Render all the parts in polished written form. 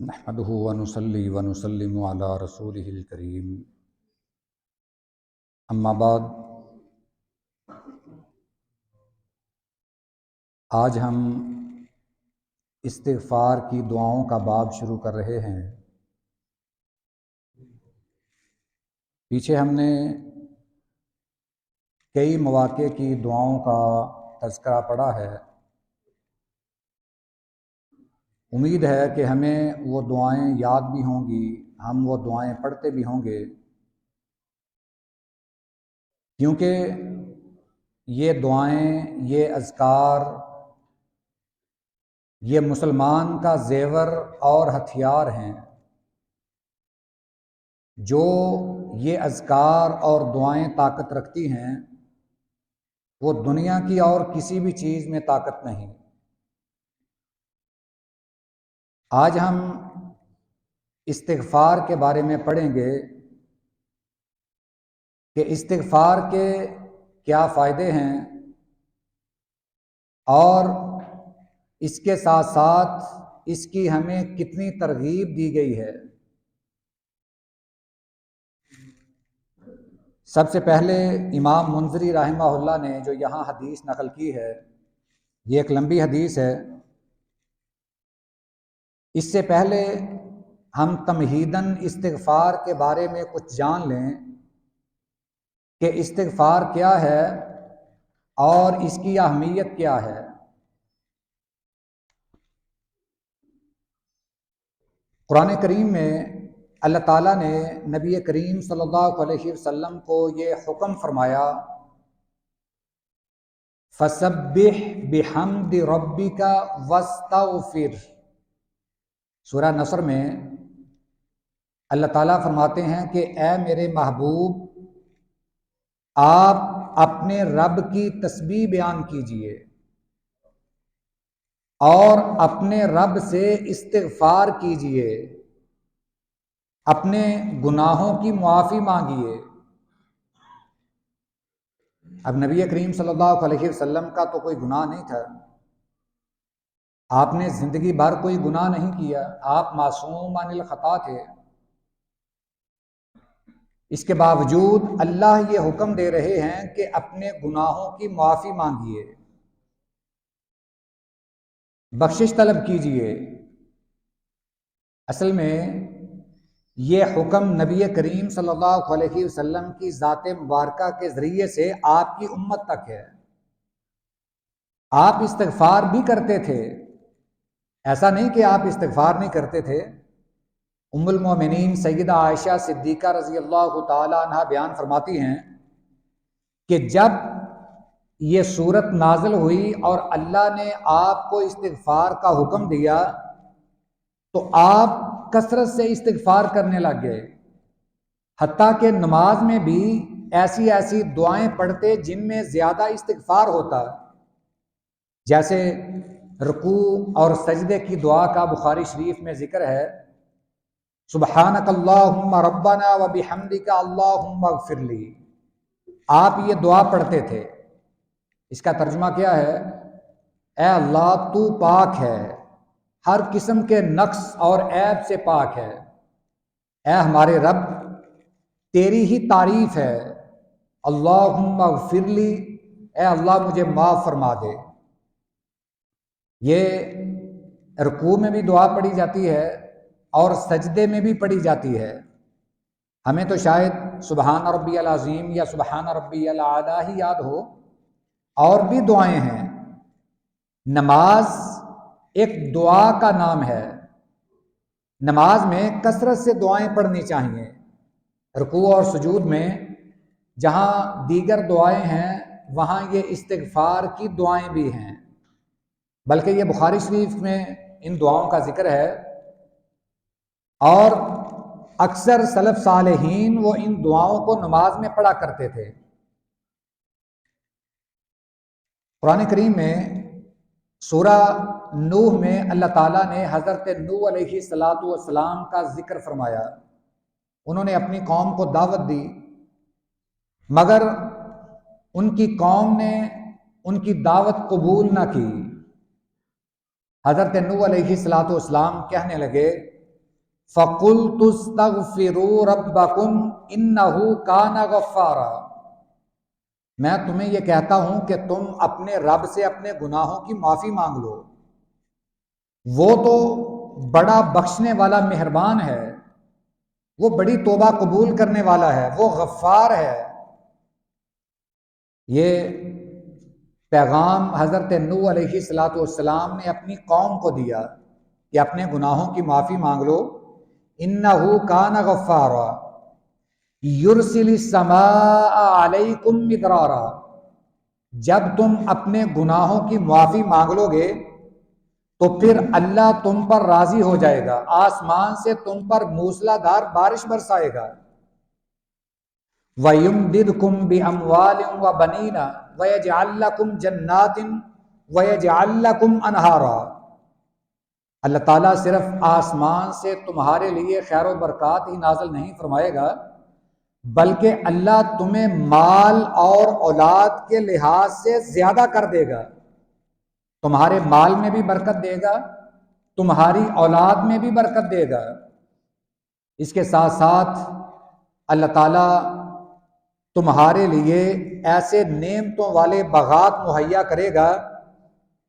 نحمده ونصلي ونسلم على رسوله الكريم اما بعد۔ آج ہم استغفار کی دعاؤں کا باب شروع کر رہے ہیں۔ پیچھے ہم نے کئی مواقع کی دعاؤں کا تذکرہ پڑھا ہے۔ امید ہے کہ ہمیں وہ دعائیں یاد بھی ہوں گی، ہم وہ دعائیں پڑھتے بھی ہوں گے، کیونکہ یہ دعائیں، یہ اذکار، یہ مسلمان کا زیور اور ہتھیار ہیں۔ جو یہ اذکار اور دعائیں طاقت رکھتی ہیں وہ دنیا کی اور کسی بھی چیز میں طاقت نہیں۔ آج ہم استغفار کے بارے میں پڑھیں گے کہ استغفار کے کیا فائدے ہیں اور اس کے ساتھ ساتھ اس کی ہمیں کتنی ترغیب دی گئی ہے۔ سب سے پہلے امام منذری رحمہ اللہ نے جو یہاں حدیث نقل کی ہے، یہ ایک لمبی حدیث ہے۔ اس سے پہلے ہم تمہیداً استغفار کے بارے میں کچھ جان لیں کہ استغفار کیا ہے اور اس کی اہمیت کیا ہے۔ قرآن کریم میں اللہ تعالیٰ نے نبی کریم صلی اللہ علیہ وسلم کو یہ حکم فرمایا، فَسَبِّحْ بِحَمْدِ رَبِّكَ وَاسْتَغْفِرْ۔ سورہ نصر میں اللہ تعالیٰ فرماتے ہیں کہ اے میرے محبوب، آپ اپنے رب کی تسبیح بیان کیجئے اور اپنے رب سے استغفار کیجئے، اپنے گناہوں کی معافی مانگیے۔ اب نبی کریم صلی اللہ علیہ وسلم کا تو کوئی گناہ نہیں تھا، آپ نے زندگی بھر کوئی گناہ نہیں کیا، آپ معصوم عن الخطا تھے۔ اس کے باوجود اللہ یہ حکم دے رہے ہیں کہ اپنے گناہوں کی معافی مانگیے، بخشش طلب کیجئے۔ اصل میں یہ حکم نبی کریم صلی اللہ علیہ وسلم کی ذات مبارکہ کے ذریعے سے آپ کی امت تک ہے۔ آپ استغفار بھی کرتے تھے، ایسا نہیں کہ آپ استغفار نہیں کرتے تھے۔ ام المومنین سیدہ عائشہ صدیقہ رضی اللہ تعالی عنہ بیان فرماتی ہیں کہ جب یہ صورت نازل ہوئی اور اللہ نے آپ کو استغفار کا حکم دیا تو آپ کثرت سے استغفار کرنے لگ گئے، حتیٰ کہ نماز میں بھی ایسی ایسی دعائیں پڑھتے جن میں زیادہ استغفار ہوتا، جیسے رکوع اور سجدے کی دعا کا بخاری شریف میں ذکر ہے، سبحانک اللہم ربنا وبحمدک اللہم اغفر لی۔ آپ یہ دعا پڑھتے تھے۔ اس کا ترجمہ کیا ہے؟ اے اللہ تو پاک ہے، ہر قسم کے نقص اور عیب سے پاک ہے۔ اے ہمارے رب، تیری ہی تعریف ہے۔ اللہم اغفر لی، اے اللہ مجھے معاف فرما دے۔ یہ رکوع میں بھی دعا پڑھی جاتی ہے اور سجدے میں بھی پڑھی جاتی ہے۔ ہمیں تو شاید سبحان ربی العظیم یا سبحان ربی الاعلیٰ ہی یاد ہو، اور بھی دعائیں ہیں۔ نماز ایک دعا کا نام ہے، نماز میں کثرت سے دعائیں پڑھنی چاہیے۔ رکوع اور سجود میں جہاں دیگر دعائیں ہیں وہاں یہ استغفار کی دعائیں بھی ہیں، بلکہ یہ بخاری شریف میں ان دعاؤں کا ذکر ہے، اور اکثر سلف صالحین وہ ان دعاؤں کو نماز میں پڑھا کرتے تھے۔ قرآن کریم میں سورہ نوح میں اللہ تعالیٰ نے حضرت نوح علیہ السلام کا ذکر فرمایا۔ انہوں نے اپنی قوم کو دعوت دی، مگر ان کی قوم نے ان کی دعوت قبول نہ کی۔ حضرت نوح علیہ السلام کہنے لگے فَقُلْتُ اسْتَغْفِرُوا رَبَّكُمْ إِنَّهُ كَانَ غَفَّارًا، میں تمہیں یہ کہتا ہوں کہ تم اپنے رب سے اپنے گناہوں کی معافی مانگ لو، وہ تو بڑا بخشنے والا مہربان ہے، وہ بڑی توبہ قبول کرنے والا ہے، وہ غفار ہے۔ یہ پیغام حضرت نوح علیہ السلام نے اپنی قوم کو دیا کہ اپنے گناہوں کی معافی مانگ لو۔ انہ کان غفارا یرسل السماء علیکم مدرارا، جب تم اپنے گناہوں کی معافی مانگ لو گے تو پھر اللہ تم پر راضی ہو جائے گا، آسمان سے تم پر موسلا دھار بارش برسائے گا۔ وَيُمْدِدْكُمْ بِأَمْوَالٍ وَبَنِينَ وَيَجْعَلْ لَكُمْ جَنَّاتٍ وَيَجْعَلْ لَكُمْ أَنْهَارًا، اللہ تعالیٰ صرف آسمان سے تمہارے لیے خیر و برکات ہی نازل نہیں فرمائے گا، بلکہ اللہ تمہیں مال اور اولاد کے لحاظ سے زیادہ کر دے گا، تمہارے مال میں بھی برکت دے گا، تمہاری اولاد میں بھی برکت دے گا۔ اس کے ساتھ ساتھ اللہ تعالیٰ تمہارے لیے ایسے نعمتوں والے باغات مہیا کرے گا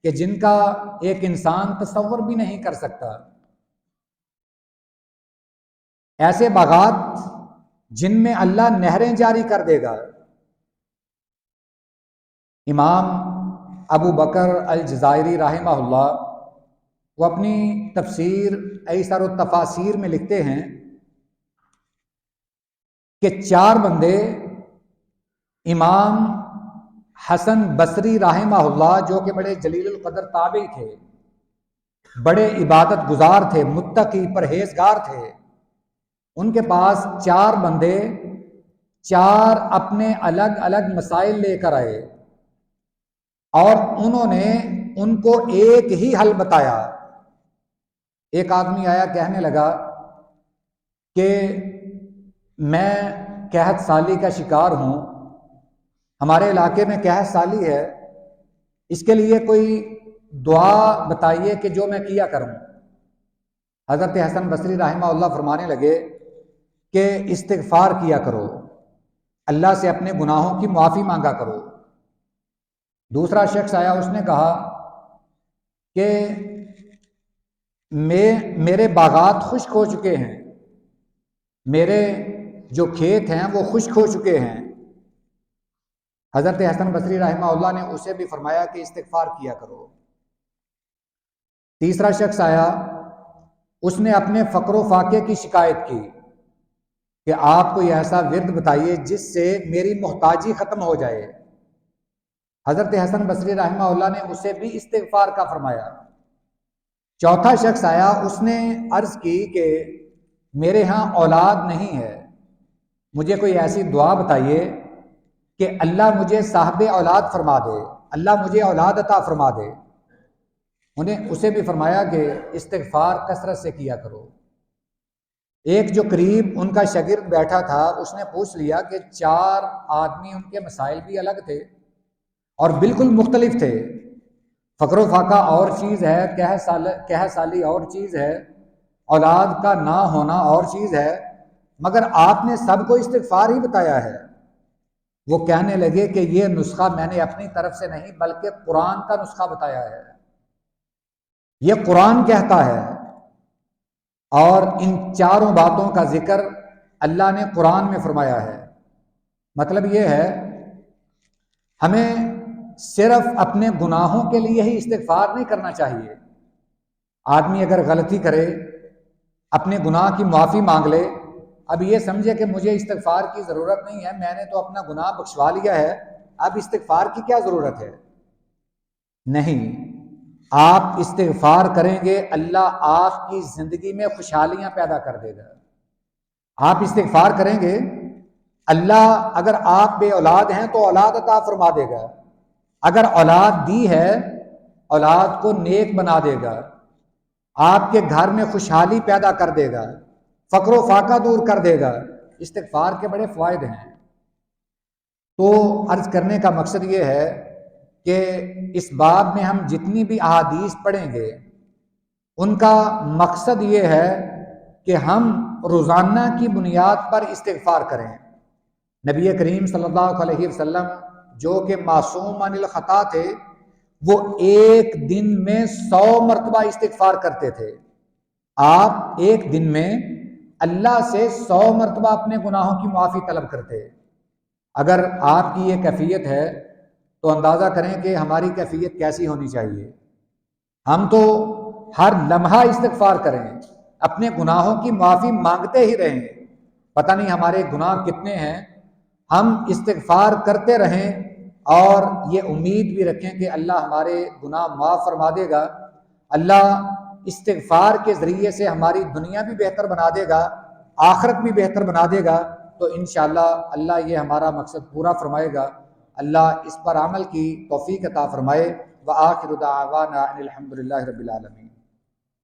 کہ جن کا ایک انسان تصور بھی نہیں کر سکتا، ایسے باغات جن میں اللہ نہریں جاری کر دے گا۔ امام ابو بکر الجزائری رحمہ اللہ وہ اپنی تفسیر ایسر التفاسیر میں لکھتے ہیں کہ 4 بندے امام حسن بصری رحمہ اللہ، جو کہ بڑے جلیل القدر تابعی تھے، بڑے عبادت گزار تھے، متقی پرہیزگار تھے، ان کے پاس 4 بندے 4 اپنے الگ الگ مسائل لے کر آئے اور انہوں نے ان کو ایک ہی حل بتایا۔ ایک آدمی آیا، کہنے لگا کہ میں قحط سالی کا شکار ہوں، ہمارے علاقے میں قحط سالی ہے، اس کے لیے کوئی دعا بتائیے کہ جو میں کیا کروں۔ حضرت حسن بصری رحمہ اللہ فرمانے لگے کہ استغفار کیا کرو، اللہ سے اپنے گناہوں کی معافی مانگا کرو۔ دوسرا شخص آیا، اس نے کہا کہ میرے باغات خشک ہو چکے ہیں، میرے جو کھیت ہیں وہ خشک ہو چکے ہیں۔ حضرت حسن بصری رحمہ اللہ نے اسے بھی فرمایا کہ استغفار کیا کرو۔ تیسرا شخص آیا، اس نے اپنے فقر و فاقے کی شکایت کی کہ آپ کوئی ایسا ورد بتائیے جس سے میری محتاجی ختم ہو جائے۔ حضرت حسن بصری رحمہ اللہ نے اسے بھی استغفار کا فرمایا۔ چوتھا شخص آیا، اس نے عرض کی کہ میرے ہاں اولاد نہیں ہے، مجھے کوئی ایسی دعا بتائیے کہ اللہ مجھے صاحب اولاد فرما دے، اللہ مجھے اولاد عطا فرما دے۔ اسے بھی فرمایا کہ استغفار کثرت سے کیا کرو۔ ایک جو قریب ان کا شاگرد بیٹھا تھا، اس نے پوچھ لیا کہ 4 آدمی، ان کے مسائل بھی الگ تھے اور بالکل مختلف تھے، فقر و فاقہ اور چیز ہے، قحط سالی اور چیز ہے، اولاد کا نہ ہونا اور چیز ہے، مگر آپ نے سب کو استغفار ہی بتایا ہے۔ وہ کہنے لگے کہ یہ نسخہ میں نے اپنی طرف سے نہیں بلکہ قرآن کا نسخہ بتایا ہے، یہ قرآن کہتا ہے، اور ان 4 باتوں کا ذکر اللہ نے قرآن میں فرمایا ہے۔ مطلب یہ ہے ہمیں صرف اپنے گناہوں کے لیے ہی استغفار نہیں کرنا چاہیے۔ آدمی اگر غلطی کرے، اپنے گناہ کی معافی مانگ لے، اب یہ سمجھے کہ مجھے استغفار کی ضرورت نہیں ہے، میں نے تو اپنا گناہ بخشوا لیا ہے، اب استغفار کی کیا ضرورت ہے؟ نہیں، آپ استغفار کریں گے، اللہ آپ کی زندگی میں خوشحالیاں پیدا کر دے گا۔ آپ استغفار کریں گے، اللہ اگر آپ بے اولاد ہیں تو اولاد عطا فرما دے گا، اگر اولاد دی ہے اولاد کو نیک بنا دے گا، آپ کے گھر میں خوشحالی پیدا کر دے گا، فقر و فاقہ دور کر دے گا۔ استغفار کے بڑے فوائد ہیں۔ تو عرض کرنے کا مقصد یہ ہے کہ اس باب میں ہم جتنی بھی احادیث پڑھیں گے ان کا مقصد یہ ہے کہ ہم روزانہ کی بنیاد پر استغفار کریں۔ نبی کریم صلی اللہ علیہ وسلم جو کہ معصوم عن الخطا تھے، وہ ایک دن میں 100 مرتبہ استغفار کرتے تھے۔ آپ ایک دن میں اللہ سے 100 مرتبہ اپنے گناہوں کی معافی طلب کرتے۔ اگر آپ کی یہ کیفیت ہے تو اندازہ کریں کہ ہماری کیفیت کیسی ہونی چاہیے۔ ہم تو ہر لمحہ استغفار کریں، اپنے گناہوں کی معافی مانگتے ہی رہیں۔ پتہ نہیں ہمارے گناہ کتنے ہیں، ہم استغفار کرتے رہیں اور یہ امید بھی رکھیں کہ اللہ ہمارے گناہ معاف فرما دے گا۔ اللہ استغفار کے ذریعے سے ہماری دنیا بھی بہتر بنا دے گا، آخرت بھی بہتر بنا دے گا، تو انشاءاللہ اللہ یہ ہمارا مقصد پورا فرمائے گا۔ اللہ اس پر عمل کی توفیق عطا فرمائے۔ وآخر دعوانا ان الحمد للہ رب العالمین۔